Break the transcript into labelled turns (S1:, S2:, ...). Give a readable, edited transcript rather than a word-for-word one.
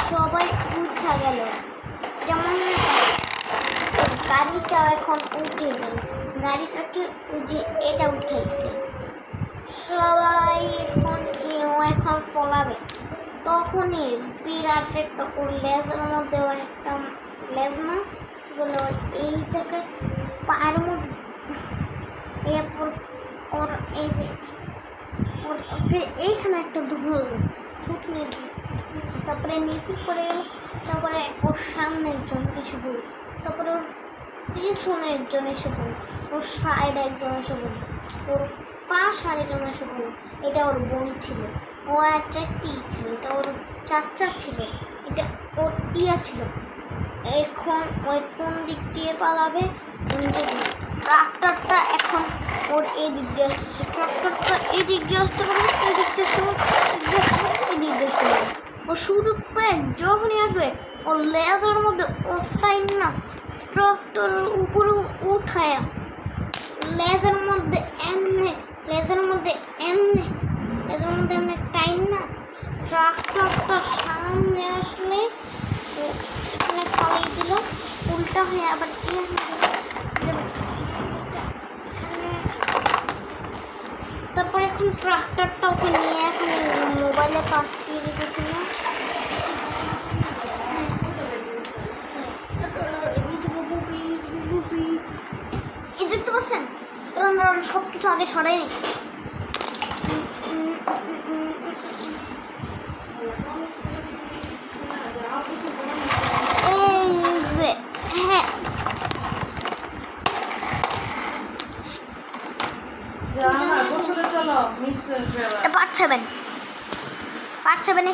S1: সবাই উঠা গেল। যেমন গাড়িটা এখন উঠে গেল, গাড়িটাকে যে এটা উঠেছে, সবাই এখন পলাবে। তখনই বিরাট একটা ওর লেজের মধ্যে একটা লেজ না বলে এই জায়গায় পায়ের মধ্যে এরপর ওর এই যে ওর এইখানে একটা ধরল থুতনি, তারপরে নিচু করে গেল, তারপরে ওর সামনের জন কিছু বলল, তারপরে ওর পিছনে একজন এসে বলল, ওর সাইডে একজন এসে বলল, ওর পাশ আরেকজন এসে বলল। এটা ওর বোন ছিল, ও একটা ছিল, এটা ওর চাচা ছিল, এটা ওর টিয়া ছিল। এখন ওই কোন দিক দিয়ে পালাবে? ট্রাক্টরটা এখন ওর এই দিক দিয়ে আসছে, ট্রাক্টরটা এই দিক দিয়ে আসতে পারবে, এই দিক দিয়ে আসতে পারবে, এই দিক দিয়ে আসতে পারবে। ও সুযোগ পেয়ে যখনই আসবে ওর লেজার মধ্যে ওটাই না ট্রাক্টরের উপরে উঠায়া লেজার মধ্যে এমনি টাইম না ট্রাক্টরটা সামনে আসলে এখানে পালিয়ে দিল, উল্টা হয়ে আবার তারপর এখন ট্রাক্টরটা ওকে নিয়ে এখন মোবাইলে পাশ দিয়ে রেখেছিল। এই দেখতে পাচ্ছেন, সব কিছু আগে সরাই নি। হ্যাঁ, পার্ট 7 এখানে